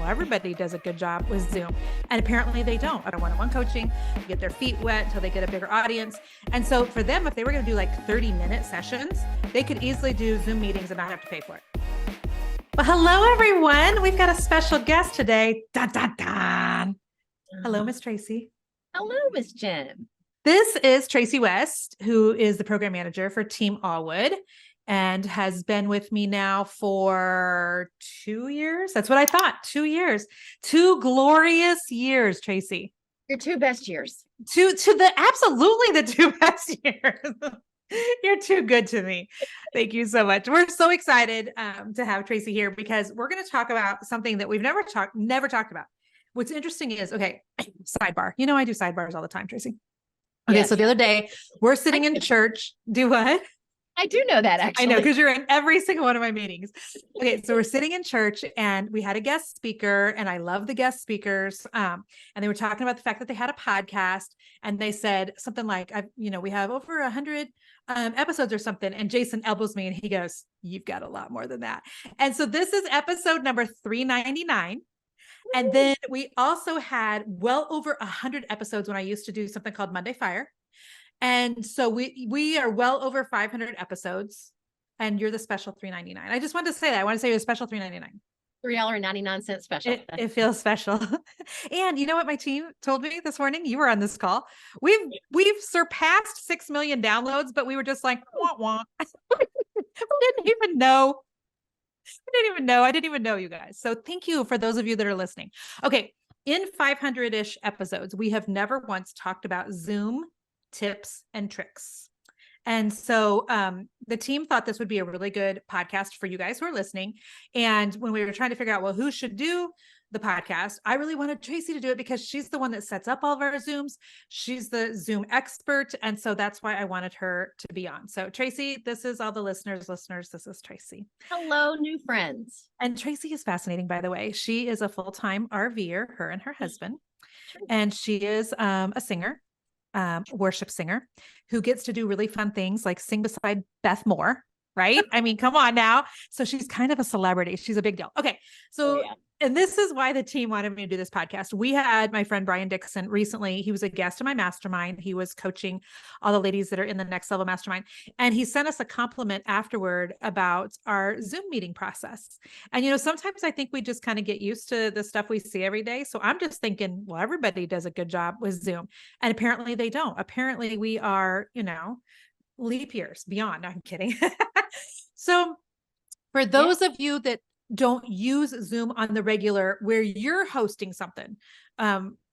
well, everybody does a good job with Zoom. And apparently they don't. At a one-on-one coaching, get their feet wet until they get a bigger audience. And so for them, if they were going to do like 30-minute sessions, they could easily do Zoom meetings and not have to pay for it. Well, hello, everyone. We've got a special guest today. Dun, dun, dun. Hello, Miss Tracy. Hello, Miss Jen. This is Tracy West, who is the program manager for Team Allwood and has been with me now for 2 years. That's what I thought. 2 years, 2 glorious years, Tracy. Your 2 best years. Absolutely the 2 best years. You're too good to me. Thank you so much. We're so excited to have Tracy here because we're going to talk about something that we've never talked about. What's interesting is, okay, sidebar. You know, I do sidebars all the time, Tracy. Okay, yes. So the other day we're sitting in church. Do what? I do know that, actually. I know, because you're in every single one of my meetings. Okay, so we're sitting in church and we had a guest speaker, and I love the guest speakers. And they were talking about the fact that they had a podcast, and they said something like, we have over 100 episodes or something. And Jason elbows me and he goes, "You've got a lot more than that." And so this is episode number 399. And then we also had well over 100 episodes when I used to do something called Monday Fire. And so we are well over 500 episodes, and you're the special 399. I just wanted to say that. I want to say you're the special 399. $3.99 special. It feels special. And you know what my team told me this morning? You were on this call. We've surpassed 6 million downloads, but we were just like, wah, wah. We didn't even know. I didn't even know, you guys. So thank you for those of you that are listening. Okay. In 500-ish episodes, we have never once talked about Zoom tips and tricks. And so the team thought this would be a really good podcast for you guys who are listening. And when we were trying to figure out, well, who should do the podcast, I really wanted Tracy to do it because she's the one that sets up all of our Zooms. She's the Zoom expert. And so that's why I wanted her to be on. So Tracy, this is all the listeners. This is Tracy. Hello, new friends. And Tracy is fascinating, by the way. She is a full-time RVer, her and her husband. And she is a singer. Worship singer who gets to do really fun things like sing beside Beth Moore, right? I mean, come on now. So she's kind of a celebrity. She's a big deal. Okay. So, And this is why the team wanted me to do this podcast. We had my friend Brian Dixon recently. He was a guest in my mastermind. He was coaching all the ladies that are in the next level mastermind. And he sent us a compliment afterward about our Zoom meeting process. And, sometimes I think we just kind of get used to the stuff we see every day. So I'm just thinking, well, everybody does a good job with Zoom. And apparently they don't. Apparently we are, leap years beyond. No, I'm kidding. So for those of you that don't use Zoom on the regular, where you're hosting something,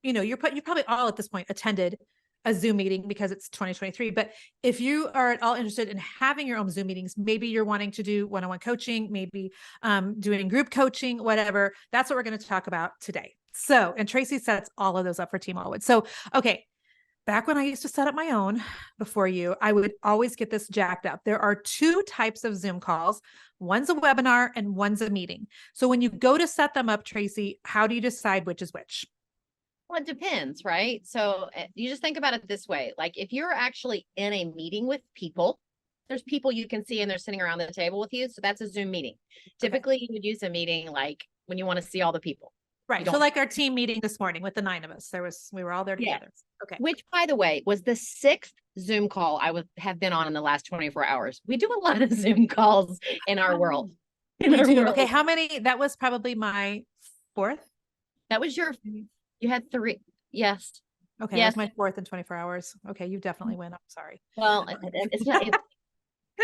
you probably all at this point attended a Zoom meeting because it's 2023. But if you are at all interested in having your own Zoom meetings, maybe you're wanting to do one-on-one coaching, maybe doing group coaching, whatever, that's what we're going to talk about today. So, and Tracy sets all of those up for Team Allwood. So, okay. Back when I used to set up my own before you, I would always get this jacked up. There are 2 types of Zoom calls. One's a webinar and one's a meeting. So when you go to set them up, Tracy, how do you decide which is which? Well, it depends, right? So you just think about it this way. Like if you're actually in a meeting with people, there's people you can see and they're sitting around the table with you. So that's a Zoom meeting. Typically, you would use a meeting like when you want to see all the people. Right. So like our team meeting this morning with the 9 of us, we were all there together. Yeah. Okay. Which, by the way, was the 6th Zoom call I have been on in the last 24 hours. We do a lot of Zoom calls in our world. Okay. How many? That was probably my 4th. That was you had 3. Yes. Okay. Yes. That was my 4th in 24 hours. Okay. You definitely win. I'm sorry. Well, it's not,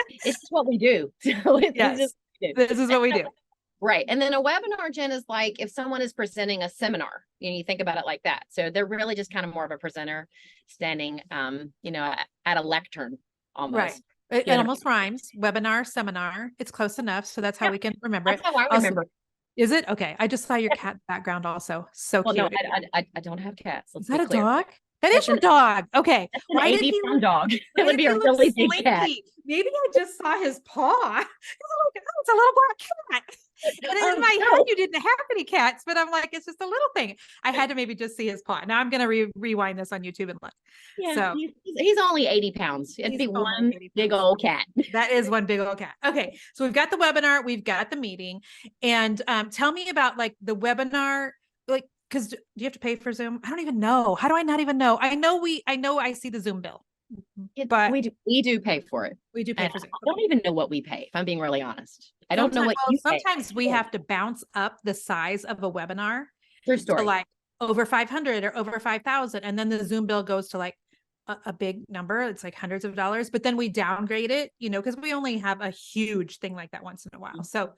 it's just what we do. So this is what we do. Right. And then a webinar, Jen, is like if someone is presenting a seminar, you think about it like that. So they're really just kind of more of a presenter standing, at a lectern almost. Right. It almost rhymes. Webinar, seminar. It's close enough. So that's how we can remember it. That's how I remember. Is it? Okay. I just saw your cat background also. So cute. No, I don't have cats. Is that a dog? That is your dog. Okay. That's an Why did 80 he pound dog. It why would did be he a look really big cat. slinky? Maybe I just saw his paw. I'm like, oh, it's a little black cat. And in my head, you didn't have any cats, but I'm like, it's just a little thing. I had to maybe just see his paw. Now I'm going to rewind this on YouTube and look. Yeah, So he's only 80 pounds. It'd be one big old cat. That is one big old cat. Okay. So we've got the webinar, we've got the meeting, and tell me about like the webinar, like, because do you have to pay for Zoom? I don't even know. How do I not even know? I know I see the Zoom bill, but we do pay for it. We do pay for Zoom. I don't even know what we pay, if I'm being really honest. I don't know what you pay. Sometimes we have to bounce up the size of a webinar True story. to like over 500 or over 5,000. And then the Zoom bill goes to like a big number. It's like hundreds of dollars, but then we downgrade it, because we only have a huge thing like that once in a while. So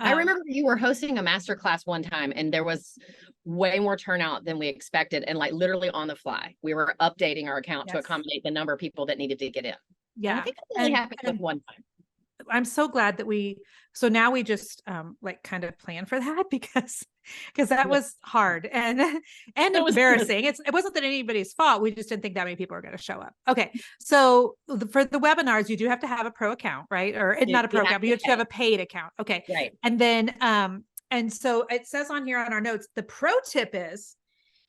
I remember you were hosting a masterclass one time and there was way more turnout than we expected. And like literally on the fly, we were updating our account to accommodate the number of people that needed to get in. Yeah. And I think that only happened with one time. I'm so glad that so now we just like kind of plan for that because that was hard and embarrassing. It wasn't that anybody's fault. We just didn't think that many people were going to show up. Okay. So for the webinars, you do have to have a pro account, right? Or not a pro account, but you have to have a paid account. Okay. Right. And then, and so it says on here on our notes, the pro tip is,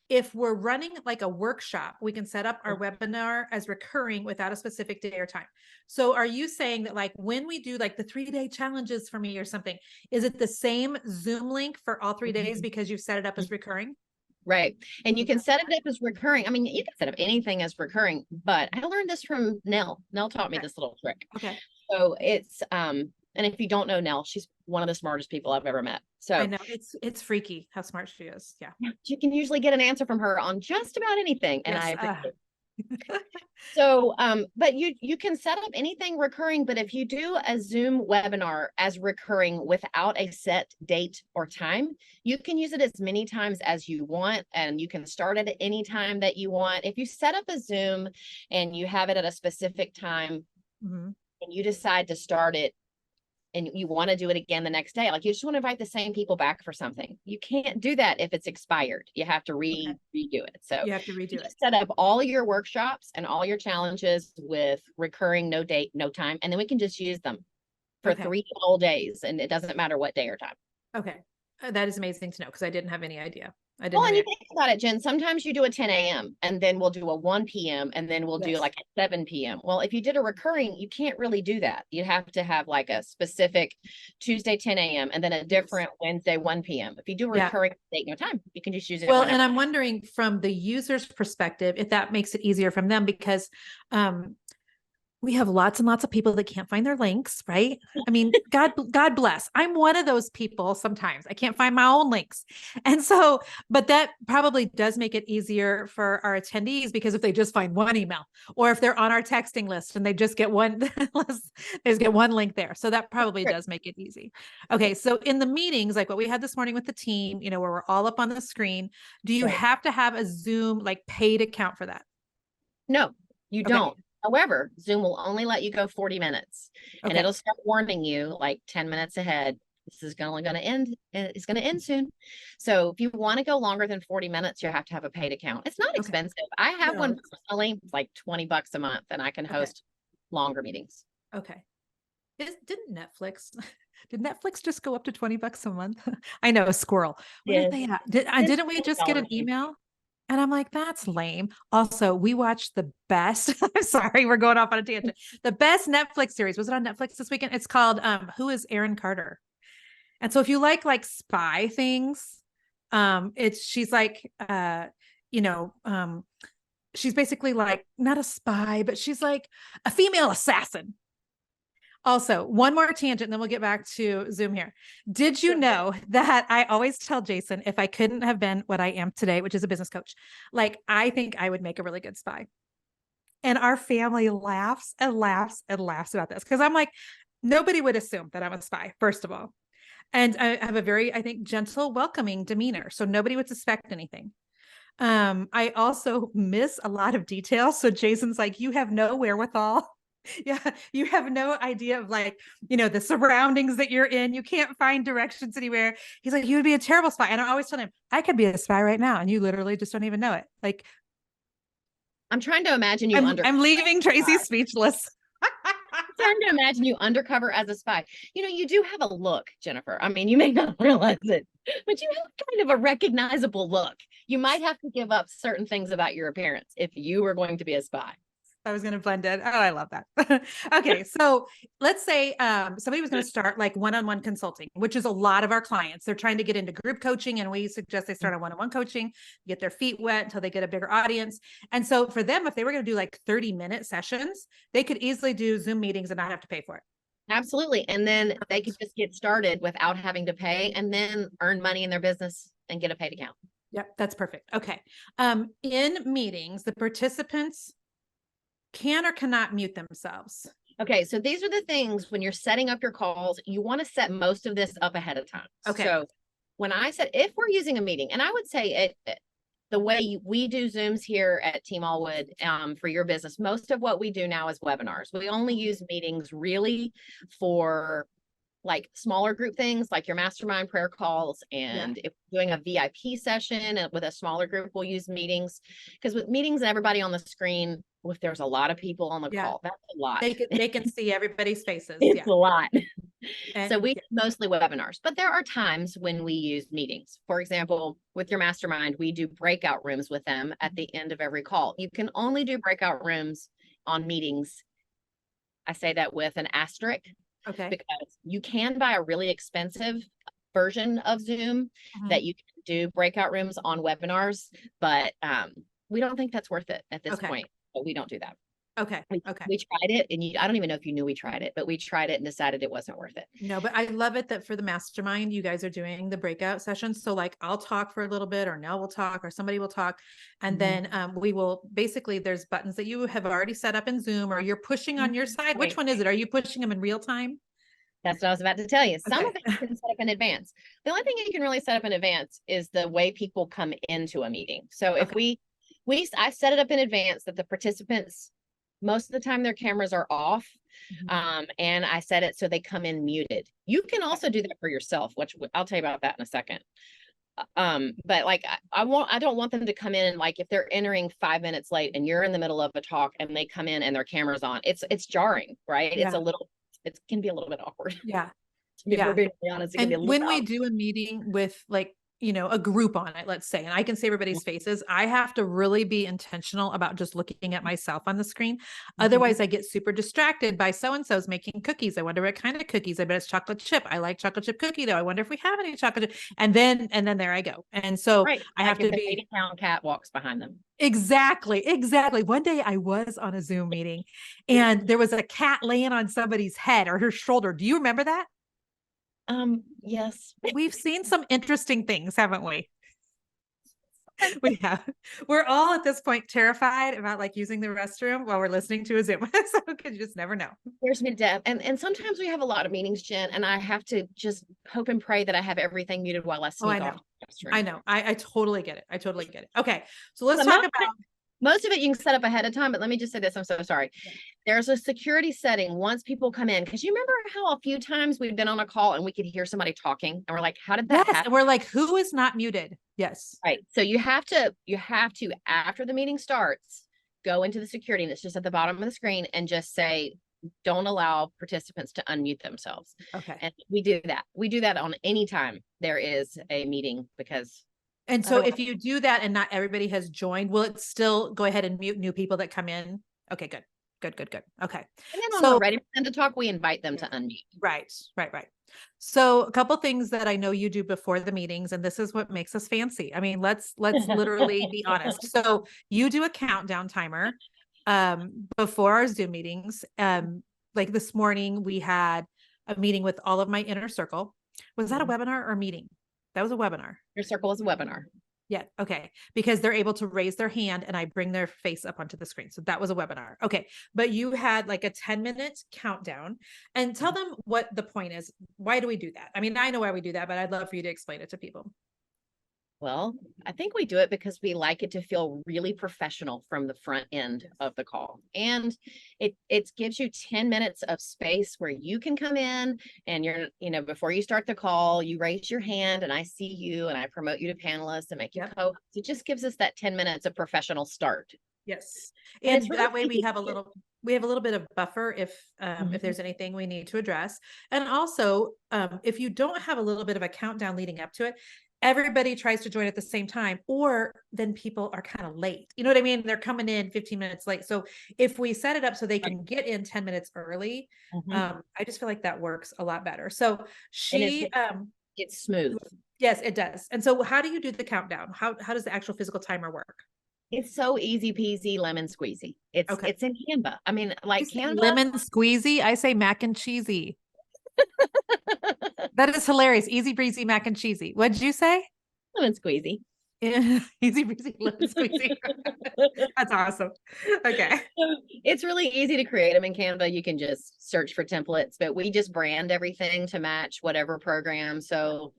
if we're running like a workshop, we can set up our webinar as recurring without a specific day or time. So are you saying that like when we do like the 3-day challenges for me or something, is it the same Zoom link for all 3 days because you set it up as recurring? Right. And you can set it up as recurring. I mean, you can set up anything as recurring, but I learned this from Nell. Nell taught me this little trick. Okay. So it's, and if you don't know Nell, she's one of the smartest people I've ever met. So I know it's freaky how smart she is. Yeah. You can usually get an answer from her on just about anything. And yes. I appreciate it. So, but you can set up anything recurring, but if you do a Zoom webinar as recurring without a set date or time, you can use it as many times as you want, and you can start it at any time that you want. If you set up a Zoom and you have it at a specific time and you decide to start it and you want to do it again the next day, like you just want to invite the same people back for something, you can't do that if it's expired. You have to redo it. So you have to redo it. Set up all your workshops and all your challenges with recurring, no date, no time, and then we can just use them for 3 whole days, and it doesn't matter what day or time. Okay. That is amazing to know because I didn't have any idea. Well, and you think about it, Jen, sometimes you do a 10 a.m. and then we'll do a 1 p.m. and then we'll do like a 7 p.m. Well, if you did a recurring, you can't really do that. You have to have like a specific Tuesday 10 a.m. and then a different Wednesday 1 p.m. If you do a recurring date, no time, you can just use it. Well, and I'm wondering from the user's perspective, if that makes it easier from them, because we have lots and lots of people that can't find their links, right? I mean, God bless. I'm one of those people. Sometimes I can't find my own links. And so, but that probably does make it easier for our attendees, because if they just find one email, or if they're on our texting list and they just get one, they just get one link there. So that probably does make it easy. Okay. So in the meetings, like what we had this morning with the team, where we're all up on the screen, do you have to have a Zoom like paid account for that? No, you don't. However, Zoom will only let you go 40 minutes and it'll start warning you like 10 minutes ahead. This is only going to end. It's going to end soon. So if you want to go longer than 40 minutes, you have to have a paid account. It's not expensive. I have one personally, it's like $20 a month, and I can host longer meetings. Okay. Did Netflix just go up to $20 a month? I know, a squirrel. Where did they at? Didn't we just get an email? And I'm like, that's lame. Also, we watched the best, I'm sorry, we're going off on a tangent. The best Netflix series. Was it on Netflix this weekend? It's called Who is Aaron Carter? And so if you like spy things, she's like, she's basically like not a spy, but she's like a female assassin. Also, one more tangent, and then we'll get back to Zoom here. Did you know that I always tell Jason, if I couldn't have been what I am today, which is a business coach, like I think I would make a really good spy. And our family laughs and laughs and laughs about this, because I'm like, nobody would assume that I'm a spy, first of all. And I have a very, I think, gentle, welcoming demeanor. So nobody would suspect anything. I also miss a lot of details. So Jason's like, you have no wherewithal. Yeah, you have no idea of the surroundings that you're in. You can't find directions anywhere. He's like, you would be a terrible spy. And I always tell him, I could be a spy right now, and you literally just don't even know it. Like, I'm trying to imagine you I'm leaving Tracy speechless. trying to imagine you undercover as a spy. You know, you do have a look, Jennifer. I mean, you may not realize it, but you have kind of a recognizable look. You might have to give up certain things about your appearance if you were going to be a spy. I was going to blend it. Oh, I love that. Okay. So let's say somebody was going to start like one-on-one consulting, which is a lot of our clients. They're trying to get into group coaching, and we suggest they start on one-on-one coaching, get their feet wet until they get a bigger audience. And so for them, if they were going to do like 30-minute sessions, they could easily do Zoom meetings and not have to pay for it. Absolutely. And then they could just get started without having to pay, and then earn money in their business and get a paid account. Yep. That's perfect. Okay. In meetings, the participants can or cannot mute themselves. Okay, so these are the things when you're setting up your calls, you want to set most of this up ahead of time. Okay. So when I said, if we're using a meeting, and I would say the way we do Zooms here at Team Allwood for your business, most of what we do now is webinars. We only use meetings really for like smaller group things like your mastermind prayer calls. And if we're doing a VIP session with a smaller group, we'll use meetings, because with meetings and everybody on the screen, if there's a lot of people on the call, that's a lot. They can see everybody's faces. It's a lot. And so we mostly webinars, but there are times when we use meetings. For example, with your mastermind, we do breakout rooms with them at the end of every call. You can only do breakout rooms on meetings. I say that with an asterisk. Okay. Because you can buy a really expensive version of Zoom that you can do breakout rooms on webinars, but we don't think that's worth it at this point. But we don't do that. Okay. We tried it, and I don't even know if you knew we tried it, but we tried it and decided it wasn't worth it. No, but I love it that for the mastermind, you guys are doing the breakout sessions. So like I'll talk for a little bit, or Nell will talk, or somebody will talk. And then we will basically, there's buttons that you have already set up in Zoom, or you're pushing on your side. Which one is it? Are you pushing them in real time? That's what I was about to tell you. Some of it you can set up in advance. The only thing you can really set up in advance is the way people come into a meeting. So if I set it up in advance that the participants, most of the time their cameras are off. And I set it so they come in muted. You can also do that for yourself, which I'll tell you about that in a second. But like I don't want them to come in, and like if they're entering 5 minutes late and you're in the middle of a talk and they come in and their camera's on, it's jarring, right? It can be a little bit awkward. Yeah. To be perfectly honest, it can be a little when we do a meeting with like, you know, a group on it, let's say, and I can see everybody's faces, I have to really be intentional about just looking at myself on the screen. Otherwise I get super distracted by so-and-so's making cookies. I wonder what kind of cookies. I bet it's chocolate chip. I like chocolate chip cookie though. I wonder if we have any chocolate chip. And then there I go. And so I have to be 80-pound cat walks behind them. Exactly. One day I was on a Zoom meeting and there was a cat laying on somebody's head or her shoulder. Do you remember that? Yes. We've seen some interesting things, haven't we? We have. We're all at this point terrified about like using the restroom while we're listening to a Zoom. So you just never know. There's been death. And sometimes we have a lot of meetings, Jen, and I have to just hope and pray that I have everything muted while I sneak off. I know. I totally get it. Okay. So let's talk about most of it you can set up ahead of time, but let me just say this. I'm so sorry. There's a security setting once people come in, because you remember how a few times we've been on a call and we could hear somebody talking and we're like, how did that happen? And we're like, who is not muted? Yes. Right. So you have to, after the meeting starts, go into the security, and it's just at the bottom of the screen, and just say, don't allow participants to unmute themselves. Okay. And we do that. We do that on any time there is a meeting, because and so if you do that and not everybody has joined, will it still go ahead and mute new people that come in? Okay, good. Okay. And then when we're ready for them to talk, we invite them to unmute. Right. So a couple things that I know you do before the meetings, and this is what makes us fancy. I mean, let's literally be honest. So you do a countdown timer before our Zoom meetings. Like this morning, we had a meeting with all of my inner circle. Was that a webinar or meeting? That was a webinar. Your circle is a webinar. Yeah. Okay. Because they're able to raise their hand and I bring their face up onto the screen. So that was a webinar. Okay. But you had like a 10-minute countdown, and tell them what the point is. Why do we do that? I mean, I know why we do that, but I'd love for you to explain it to people. Well, I think we do it because we like it to feel really professional from the front end of the call. And it gives you 10 minutes of space where you can come in and before you start the call, you raise your hand and I see you and I promote you to panelists and make you co-host. It just gives us that 10 minutes of professional start. Yes. And And it's really that way easy to do. we have a little bit of buffer if there's anything we need to address. And also, if you don't have a little bit of a countdown leading up to it, everybody tries to join at the same time, or then people are kind of late. You know what I mean? They're coming in 15 minutes late. So if we set it up so they Right. can get in 10 minutes early, Mhm. I just feel like that works a lot better. So And it's smooth. yes, it does. And so how do you do the countdown? How does the actual physical timer work? It's so easy peasy lemon squeezy. Okay. It's in Canva. I mean, You like say Canva. lemon squeezy. I say mac and cheesy. That is hilarious. Easy breezy mac and cheesy. What'd you say? Lemon squeezy. Easy breezy lemon squeezy. That's awesome. Okay. It's really easy to create them in Canva. You can just search for templates, but we just brand everything to match whatever program. So,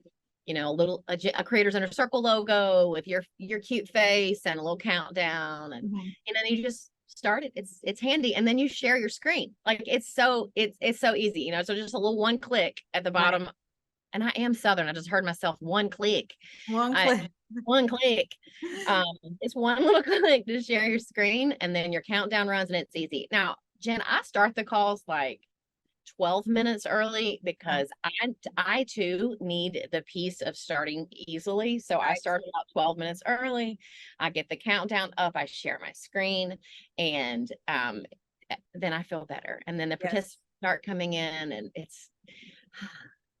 you know, a creators inner circle logo with your cute face and a little countdown, and then you just start it. It's handy, and then you share your screen. Like it's so easy, you know. So just a little one click at the bottom. Right. And I am Southern. I just heard myself one click. One I click. one click. It's one little click to share your screen, and then your countdown runs, and it's easy. Now, Jen, I start the calls like 12 minutes early because I too need the piece of starting easily. So I start about 12 minutes early. I get the countdown up, I share my screen, and then I feel better. And then the participants start coming in, and it's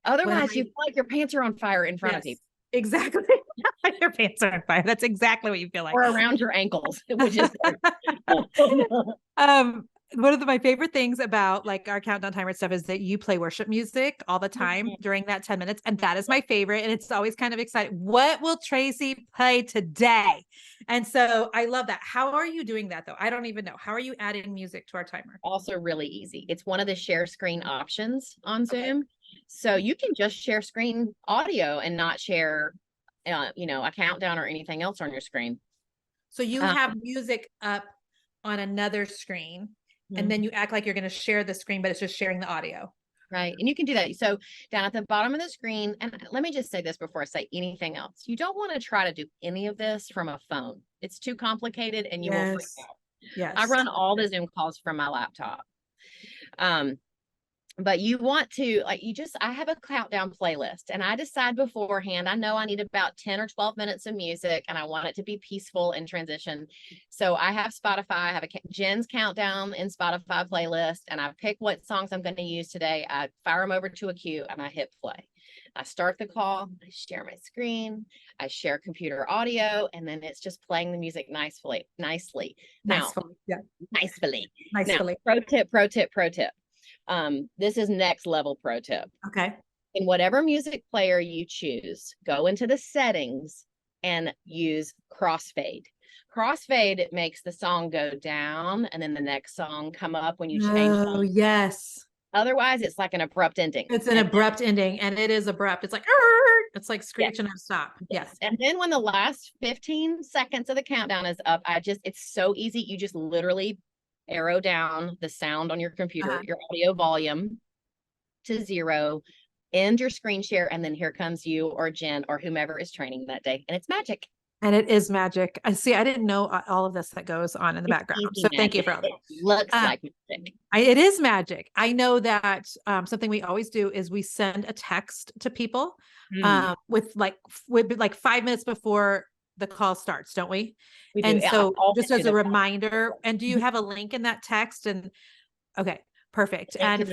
otherwise you feel like your pants are on fire in front of people. Exactly. Your pants are on fire. That's exactly what you feel like. Or around your ankles, which is one of my favorite things about like our countdown timer stuff is that you play worship music all the time during that 10 minutes. And that is my favorite. And it's always kind of exciting. What will Tracy play today? And so I love that. How are you doing that though? I don't even know. How are you adding music to our timer? also really easy. It's one of the share screen options on Zoom. So you can just share screen audio and not share, you know, a countdown or anything else on your screen. So you have music up on another screen, and then you act like you're going to share the screen, but it's just sharing the audio. Right. And you can do that. So down at the bottom of the screen, and let me just say this before I say anything else. You don't want to try to do any of this from a phone. It's too complicated and you will freak out. Yes. I run all the Zoom calls from my laptop. But you want to, like, I have a countdown playlist, and I decide beforehand, I know I need about 10 or 12 minutes of music, and I want it to be peaceful in transition. So I have Spotify, I have Jen's countdown in Spotify playlist, and I pick what songs I'm going to use today. I fire them over to a queue and I hit play. I start the call, I share my screen, I share computer audio, and then it's just playing the music nicely. Now, nicely. Now, pro tip. This is next level pro tip. Okay. In whatever music player you choose, go into the settings and use Crossfade. Crossfade makes the song go down and then the next song come up when you change. Oh, yes. Otherwise, it's like an abrupt ending. It's an abrupt ending, and it is abrupt. It's like screeching and stop. Yes. And then when the last 15 seconds of the countdown is up, it's so easy. You just literally arrow down the sound on your computer, your audio volume to 0, end your screen share, and then here comes you or Jen or whomever is training that day. And it's magic. And it is magic. I see. I didn't know all of this that goes on in the background. So thank you for all that. It looks like magic. It is magic. I know that something we always do is we send a text to people with 5 minutes before the call starts, don't we? And so just as a reminder, and do you have a link in that text? And okay, perfect. And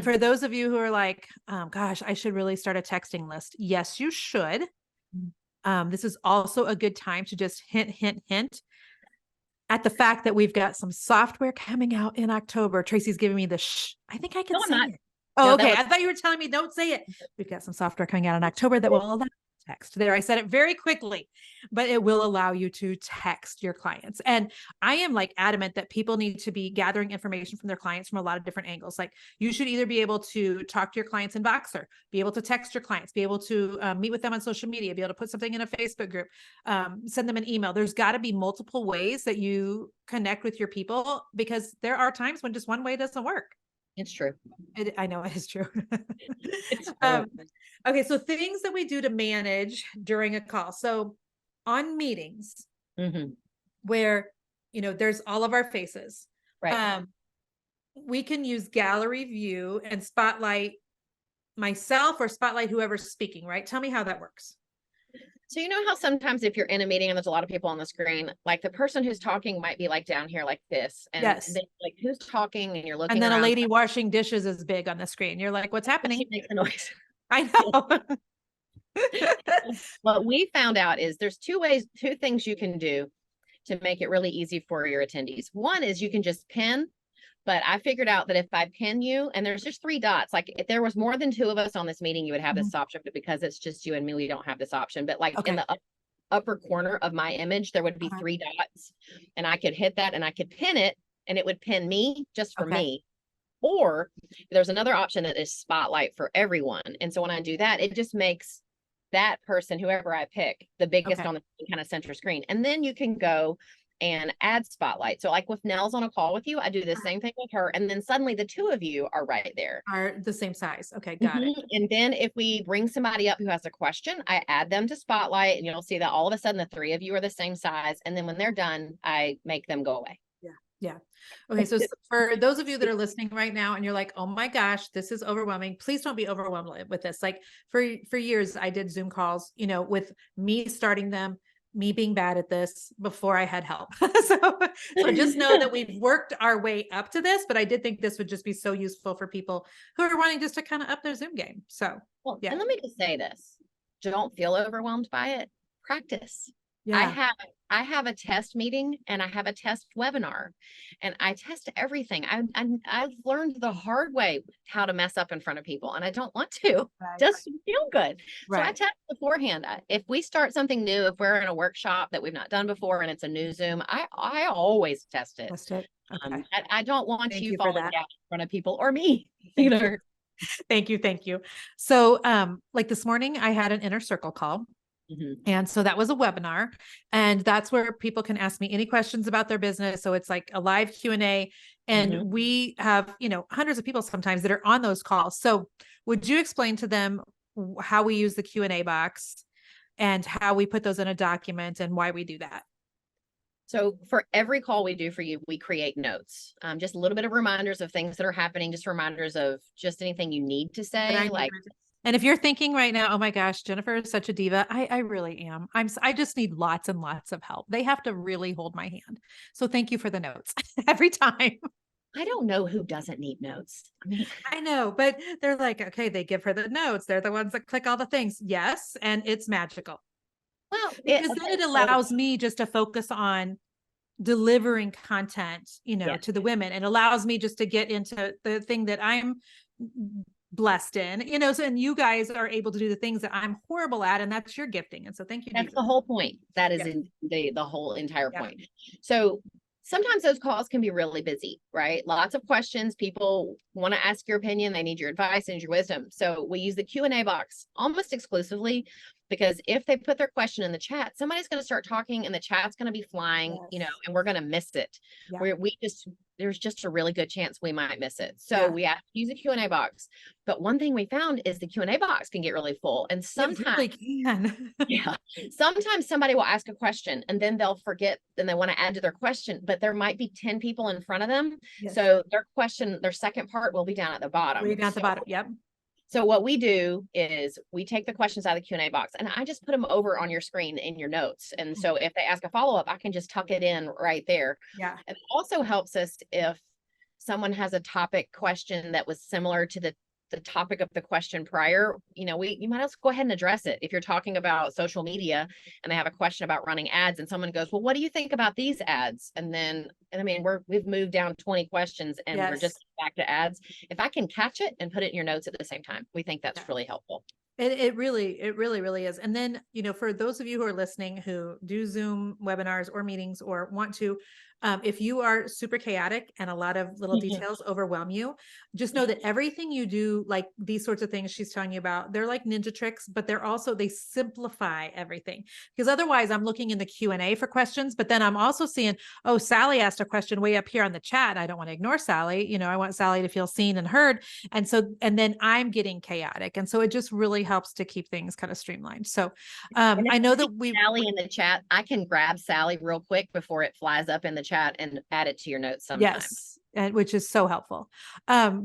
for those of you who are like, gosh, I should really start a texting list. Yes, you should. This is also a good time to just hint at the fact that we've got some software coming out in October. Tracy's giving me the I think I can say it. Oh, okay. I thought you were telling me don't say it. We've got some software coming out in October that will allow text. There, I said it very quickly, but it will allow you to text your clients. And I am like adamant that people need to be gathering information from their clients from a lot of different angles. Like you should either be able to talk to your clients in Voxer, be able to text your clients, be able to meet with them on social media, be able to put something in a Facebook group, send them an email. There's got to be multiple ways that you connect with your people, because there are times when just one way doesn't work. It's true. I know it is true. It's true. Okay, so things that we do to manage during a call. So on meetings where there's all of our faces. Right. We can use gallery view and spotlight myself or spotlight whoever's speaking, right? Tell me how that works. So you know how sometimes if you're in a meeting and there's a lot of people on the screen, like the person who's talking might be like down here like this, and Yes. then like who's talking, and you're looking And then a around. lady washing dishes is big on the screen. You're like, what's happening? She makes a noise. I know. What we found out is there's two things you can do to make it really easy for your attendees. One is you can just pin. But I figured out that if I pin you, and there's just 3 dots, like if there was more than 2 of us on this meeting, you would have this option, but because it's just you and me, we don't have this option. But like in the upper corner of my image, there would be 3 dots, and I could hit that and I could pin it, and it would pin me just for me. Or there's another option that is spotlight for everyone. And so when I do that, it just makes that person, whoever I pick, the biggest on the kind of center screen. And then you can go and add spotlight. So like with Nell's on a call with you, I do the same thing with her. And then suddenly the 2 of you are right there. Are the same size. Okay, got it. And then if we bring somebody up who has a question, I add them to spotlight, and you'll see that all of a sudden the 3 of you are the same size. And then when they're done, I make them go away. Yeah. Okay. So for those of you that are listening right now and you're like, oh my gosh, this is overwhelming. Please don't be overwhelmed with this. Like for years, I did Zoom calls, with me starting them, me being bad at this before I had help. so just know that we've worked our way up to this, but I did think this would just be so useful for people who are wanting just to kind of up their Zoom game. So, and let me just say this, don't feel overwhelmed by it. Practice. Yeah. I have a test meeting and I have a test webinar, and I test everything. I've learned the hard way how to mess up in front of people, and I don't want to. Just feel good. So I test beforehand. If we start something new, if we're in a workshop that we've not done before and it's a new Zoom, I always test it. Okay. I don't want you falling down in front of people or me either. Thank you. So like this morning I had an inner circle call. And so that was a webinar, and that's where people can ask me any questions about their business. So it's like a live Q&A, and we have, hundreds of people sometimes that are on those calls. So would you explain to them how we use the Q&A box and how we put those in a document and why we do that? So for every call we do for you, we create notes, just a little bit of reminders of things that are happening, just reminders of just anything you need to say. And if you're thinking right now, oh my gosh, Jennifer is such a diva. I really am. I just need lots and lots of help. They have to really hold my hand. So thank you for the notes every time. I don't know who doesn't need notes. I know, but they're like, okay, they give her the notes. They're the ones that click all the things. Yes. And it's magical. Well, because then it allows me just to focus on delivering content, to the women, and allows me just to get into the thing that I'm blessed in, so, and you guys are able to do the things that I'm horrible at, and that's your gifting. And so thank you. That's the whole point. That is the whole entire point. So sometimes those calls can be really busy, right? Lots of questions. People want to ask your opinion. They need your advice and your wisdom. So we use the Q&A box almost exclusively, because if they put their question in the chat, somebody's going to start talking and the chat's going to be flying, and we're going to miss it. There's just a really good chance we might miss it. So we have to use a Q&A box. But one thing we found is the Q&A box can get really full. And sometimes sometimes somebody will ask a question and then they'll forget and they want to add to their question, but there might be 10 people in front of them. So their second part will be down at the bottom. Way down at the bottom. Yep. So what we do is we take the questions out of the Q&A box and I just put them over on your screen in your notes. And so if they ask a follow-up, I can just tuck it in right there. Yeah. It also helps us if someone has a topic question that was similar to the topic of the question prior, you might as well go ahead and address it. If you're talking about social media and they have a question about running ads and someone goes, well, what do you think about these ads? And then, we've moved down 20 questions and we're just back to ads. If I can catch it and put it in your notes at the same time, we think that's really helpful. It really is. And then, for those of you who are listening, who do Zoom webinars or meetings or want to, if you are super chaotic and a lot of little details overwhelm you, just know that everything you do, like these sorts of things she's telling you about, they're like ninja tricks, but they simplify everything. Because otherwise I'm looking in the Q&A for questions, but then I'm also seeing, oh, Sally asked a question way up here on the chat. I don't want to ignore Sally. I want Sally to feel seen and heard. And then I'm getting chaotic. And so it just really helps to keep things kind of streamlined. So I know that Sally in the chat, I can grab Sally real quick before it flies up in the chat and add it to your notes sometime. Yes, and which is so helpful.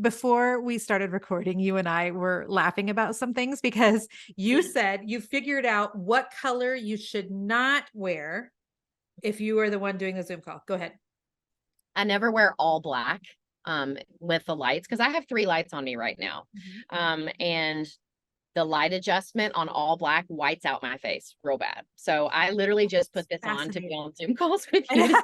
Before we started recording, you and I were laughing about some things because you said you figured out what color you should not wear if you were the one doing the Zoom call. Go ahead. I never wear all black with the lights because I have 3 lights on me right now. And the light adjustment on all black whites out my face real bad. So I literally just put this on to be on Zoom calls with you.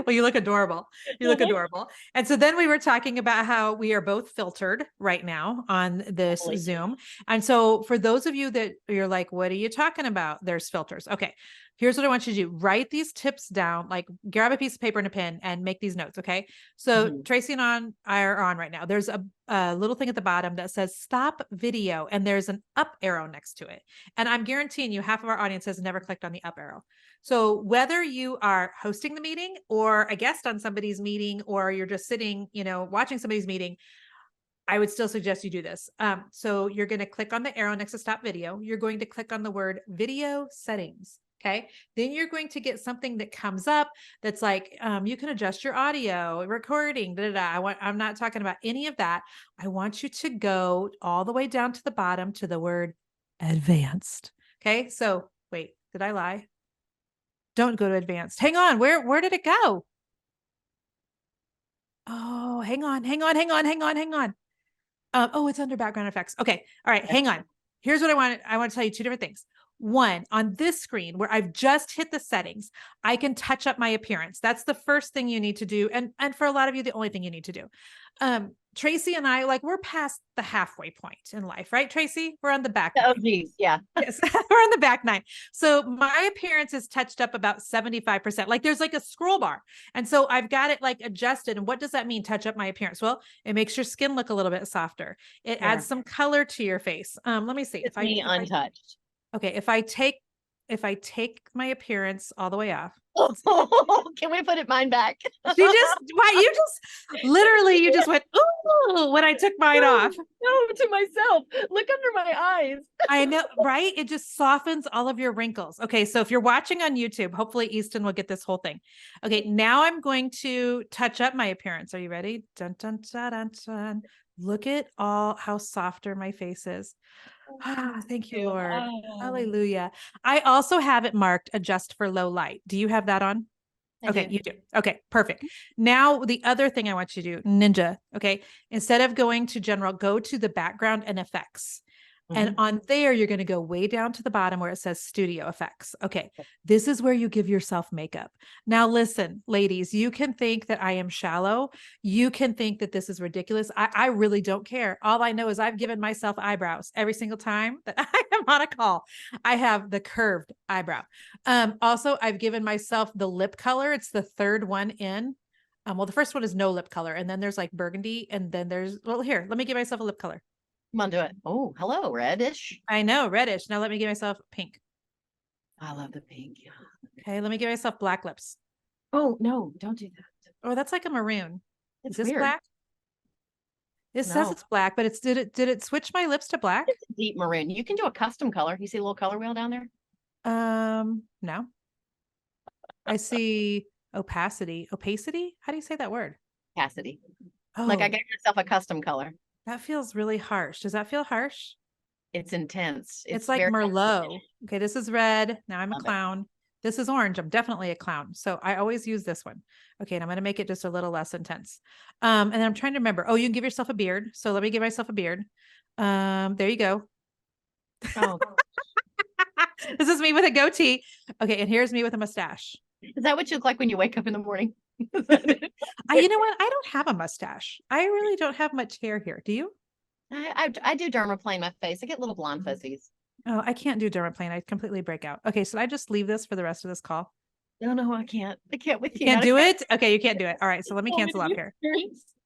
Well, you look adorable. You look adorable. And so then we were talking about how we are both filtered right now on this Zoom. And so for those of you that you're like, what are you talking about? There's filters. Okay. Here's what I want you to do. Write these tips down, like grab a piece of paper and a pen and make these notes. Okay. So Tracy and I are on right now. There's a little thing at the bottom that says stop video, and there's an up arrow next to it. And I'm guaranteeing you half of our audience has never clicked on the up arrow. So whether you are hosting the meeting or a guest on somebody's meeting, or you're just sitting, watching somebody's meeting, I would still suggest you do this. So you're going to click on the arrow next to stop video. You're going to click on the word video settings. Okay. Then you're going to get something that comes up that's like, you can adjust your audio, recording, I'm not talking about any of that. I want you to go all the way down to the bottom to the word advanced. Okay. So wait, did I lie? Don't go to advanced. Hang on. Where did it go? Oh, hang on. Oh, it's under background effects. Okay. All right. Hang on. Here's what I want to tell you 2 different things. One, on this screen where I've just hit the settings, I can touch up my appearance. That's the first thing you need to do. And for a lot of you, the only thing you need to do. Tracy and I, we're past the halfway point in life, right, Tracy? We're on the back. Oh, geez. Yeah. Yes, we're on the back 9. So my appearance is touched up about 75%. There's a scroll bar. And so I've got it adjusted. And what does that mean? Touch up my appearance? Well, it makes your skin look a little bit softer. It adds some color to your face. Let me see. It's me untouched. Okay. If I take my appearance all the way off. Can we put mine back? You just went, ooh, when I took mine off. No, to myself. Look under my eyes. I know, right? It just softens all of your wrinkles. Okay. So if you're watching on YouTube, hopefully Easton will get this whole thing. Okay. Now I'm going to touch up my appearance. Are you ready? Dun, dun, dun, dun, dun. Look at how softer my face is. Thank you, Lord. Hallelujah. I also have it marked adjust for low light. Do you have that on? Okay, you do. Okay, perfect. Now, the other thing I want you to do, Ninja, okay, instead of going to general, go to the background and effects. And on there, you're going to go way down to the bottom where it says studio effects. Okay. This is where you give yourself makeup. Now, listen, ladies, you can think that I am shallow. You can think that this is ridiculous. I really don't care. All I know is I've given myself eyebrows every single time that I am on a call. I have the curved eyebrow. Also, I've given myself the lip color. It's the 3rd one in. Well, the first one is no lip color. And then there's burgundy. And then here, let me give myself a lip color. Come on, do it. Oh, hello, reddish. I know, reddish. Now let me give myself pink. I love the pink. Yeah. Okay, let me give myself black lips. Oh, no, don't do that. Oh, that's like a maroon. Is this weird. Black? It says it's black, but did it switch my lips to black? It's a deep maroon. You can do a custom color. You see a little color wheel down there? No. I see opacity. Opacity? How do you say that word? Opacity. Oh, I gave myself a custom color. That feels really harsh. Does that feel harsh? It's intense. It's like Merlot. Okay, this is red. Now I'm a clown. This is orange. I'm definitely a clown. So I always use this one. Okay, and I'm going to make it just a little less intense. And then I'm trying to remember. Oh, you can give yourself a beard. So let me give myself a beard. There you go. Oh. This is me with a goatee. Okay, and here's me with a mustache. Is that what you look like when you wake up in the morning? You know what? I don't have a mustache. I really don't have much hair here. Do you? I do dermaplane my face. I get little blonde fuzzies. Oh, I can't do dermaplane. I completely break out. Okay, so I just leave this for the rest of this call. No, I can't. I can't with you. Can't do it? Okay, you can't do it. All right, so let me cancel off here.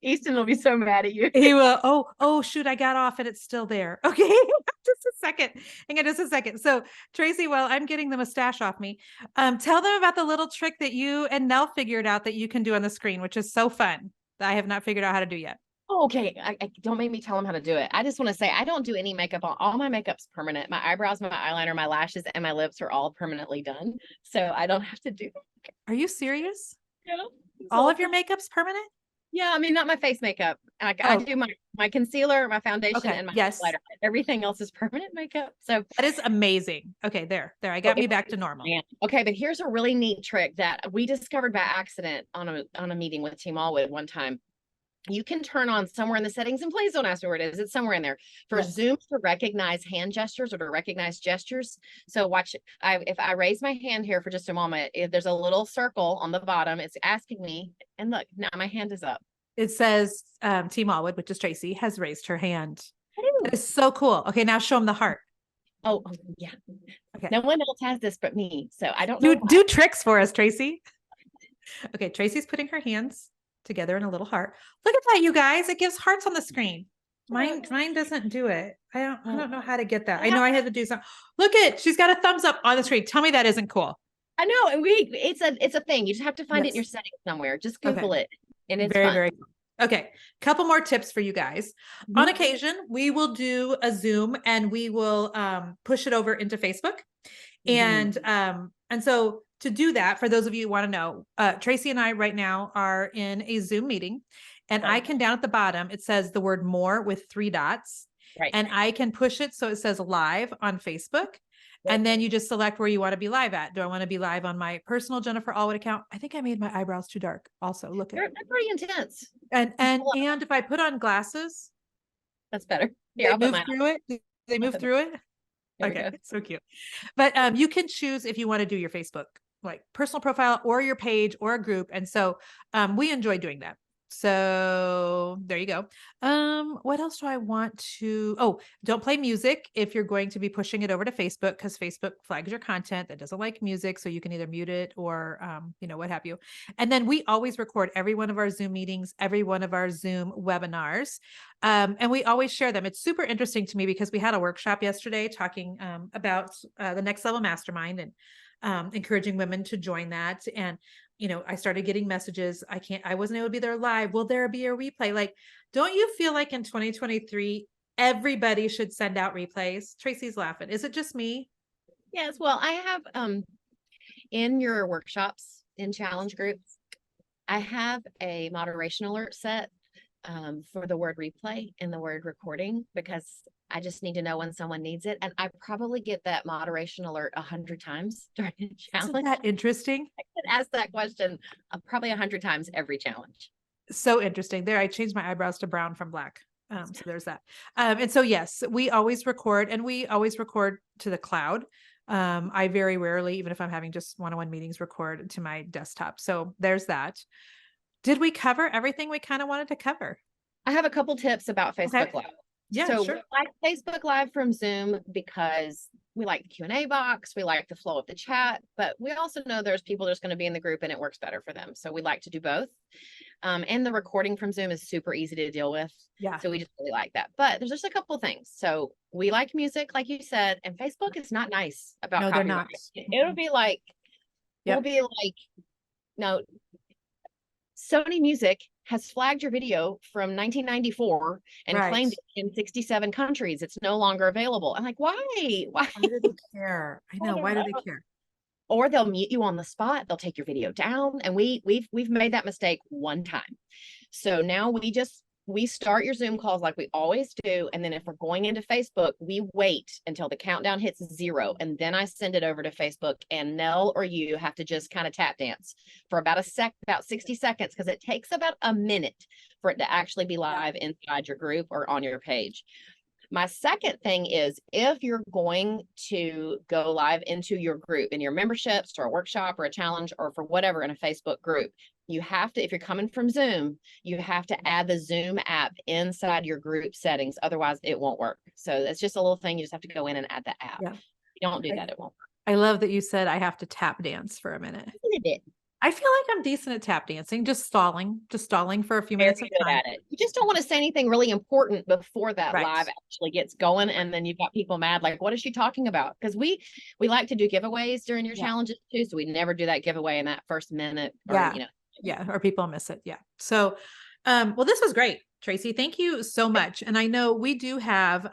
Easton will be so mad at you. He will. Oh, shoot, I got off and it's still there. Okay, just a second. Hang on just a second. So Tracy, while I'm getting the mustache off me, tell them about the little trick that you and Nell figured out that you can do on the screen, which is so fun that I have not figured out how to do yet. Oh, okay. I don't make me tell them how to do it. I just want to say I don't do any makeup on all my makeup's permanent. My eyebrows, my eyeliner, my lashes, and my lips are all permanently done. So I don't have to do. Are you serious? All of your makeup's permanent? Yeah, I mean, not my face makeup. I Oh. do my concealer, my foundation, Okay. and my Yes. highlighter. Everything else is permanent makeup. So That is amazing. Okay, there. I got me back to normal. Okay, but here's a really neat trick that we discovered by accident on a meeting with Team Allwood one time. You can turn on somewhere in the settings, and please don't ask me where it is. It's somewhere in there for Zoom to recognize hand gestures or to recognize gestures. So watch, if I raise my hand here for just a moment, there's a little circle on the bottom. It's asking me, and look, now my hand is up. It says Team Allwood, which is Tracy, has raised her hand. That is so cool. Okay, now show them the heart. Oh yeah. Okay. No one else has this but me, so I don't know. Do tricks for us, Tracy. Okay, Tracy's putting her hands together in a little heart. Look at that, you guys. It gives hearts on the screen. Mine doesn't do it. I don't know how to get that. I know I had to do something. Look at, she's got a thumbs up on the screen. Tell me that isn't cool. I know, and it's a thing. You just have to find it in your settings somewhere. Just Google it, and it's very, fun. very cool. Okay, couple more tips for you guys. On occasion, we will do a Zoom and we will push it over into Facebook. And so to do that, for those of you who want to know, Tracy and I right now are in a Zoom meeting, and I can, down at the bottom, it says the word more with 3 dots. Right. And I can push it so it says live on Facebook. And then you just select where you want to be live at. Do I want to be live on my personal Jennifer Allwood account? I think I made my eyebrows too dark. Also, look at They're pretty intense. And if I put on glasses, that's better. Yeah, they move through it. They move through it. Okay, so cute. But you can choose if you want to do your Facebook like personal profile or your page or a group. And so we enjoy doing that. So there you go. What else do I want to, don't play music if you're going to be pushing it over to Facebook, because Facebook flags your content that doesn't like music. So you can either mute it or, what have you. And then we always record every one of our Zoom meetings, every one of our Zoom webinars. And we always share them. It's super interesting to me because we had a workshop yesterday talking about the Next Level Mastermind and encouraging women to join that. And I started getting messages. I wasn't able to be there live. Will there be a replay? Like, don't you feel like in 2023, everybody should send out replays? Tracy's laughing. Is it just me? Yes. Well, I have, in your workshops, in challenge groups, I have a moderation alert set for the word replay and the word recording, because I just need to know when someone needs it. And I probably get that moderation alert 100 times during a challenge. Isn't that interesting? I could ask that question probably 100 times every challenge. So interesting. There, I changed my eyebrows to brown from black. So there's that. And so, yes, we always record, and we always record to the cloud. I very rarely, even if I'm having just one-on-one meetings, record to my desktop. So there's that. Did we cover everything we kind of wanted to cover? I have a couple tips about Facebook Live. Yeah, so sure. We like Facebook Live from Zoom because we like the Q&A box, we like the flow of the chat, but we also know there's people that's going to be in the group and it works better for them. So we like to do both. And the recording from Zoom is super easy to deal with. Yeah. So we just really like that. But there's just a couple of things. So we like music, like you said, and Facebook is not nice about no, copyright. they're not. It'll be like, no, Sony Music has flagged your video from 1994 and claimed it in 67 countries. It's no longer available. I'm like, why? Why do they care? I know. Why do they care? Or they'll mute you on the spot. They'll take your video down. And we've made that mistake one time. So now we start your Zoom calls like we always do. And then if we're going into Facebook, we wait until the countdown hits 0. And then I send it over to Facebook, and Nell or you have to just kind of tap dance for about 60 seconds, because it takes about a minute for it to actually be live inside your group or on your page. My second thing is, if you're going to go live into your group, in your memberships or a workshop or a challenge or for whatever in a Facebook group, you have to, if you're coming from Zoom, you have to add the Zoom app inside your group settings. Otherwise it won't work. So that's just a little thing. You just have to go in and add the app. Yeah. If you don't do that, it won't work. I love that you said I have to tap dance for a minute. I feel like I'm decent at tap dancing, just stalling for a few minutes of time. At it. You just don't want to say anything really important before that live actually gets going. And then you've got people mad, like, what is she talking about? Because we like to do giveaways during your challenges too. So we never do that giveaway in that first minute. Or, or people miss it. Yeah. So, well, this was great, Tracy. Thank you so much. And I know we do have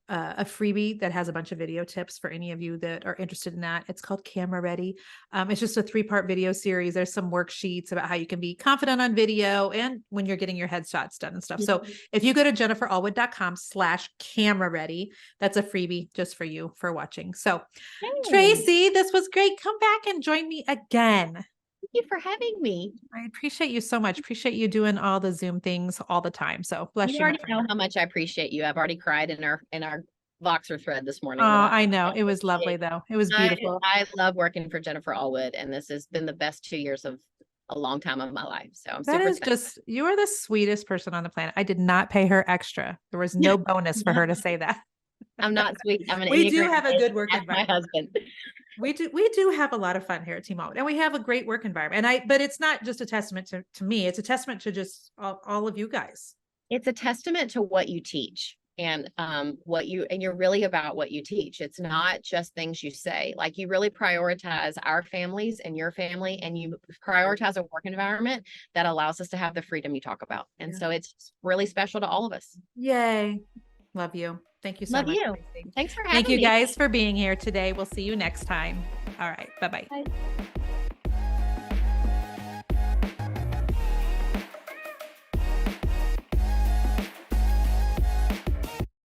a freebie that has a bunch of video tips for any of you that are interested in that. It's called Camera Ready. It's just a 3-part video series. There's some worksheets about how you can be confident on video and when you're getting your headshots done and stuff. So if you go to jenniferallwood.com/camera ready, that's a freebie just for you for watching. So Tracy, this was great. Come back and join me again. Thank you for having me. I appreciate you so much. Appreciate you doing all the Zoom things all the time. So bless you. You already know how much I appreciate you. I've already cried in our Voxer thread this morning. Oh, I know. It was lovely though. It was beautiful. I love working for Jennifer Allwood, and this has been the best 2 years of a long time of my life. So I'm super excited. You are the sweetest person on the planet. I did not pay her extra. There was no bonus for her to say that. I'm not sweet. We do have a good work environment. My husband. We do have a lot of fun here at Team Allwood, and we have a great work environment. But it's not just a testament to me. It's a testament to just all of you guys. It's a testament to what you teach and you're really about what you teach. It's not just things you say. Like, you really prioritize our families and your family, and you prioritize a work environment that allows us to have the freedom you talk about. And so it's really special to all of us. Yay. Love you. Thank you so much. Love you. Thanks for having me. Thank you guys for being here today. We'll see you next time. All right. Bye-bye. Bye.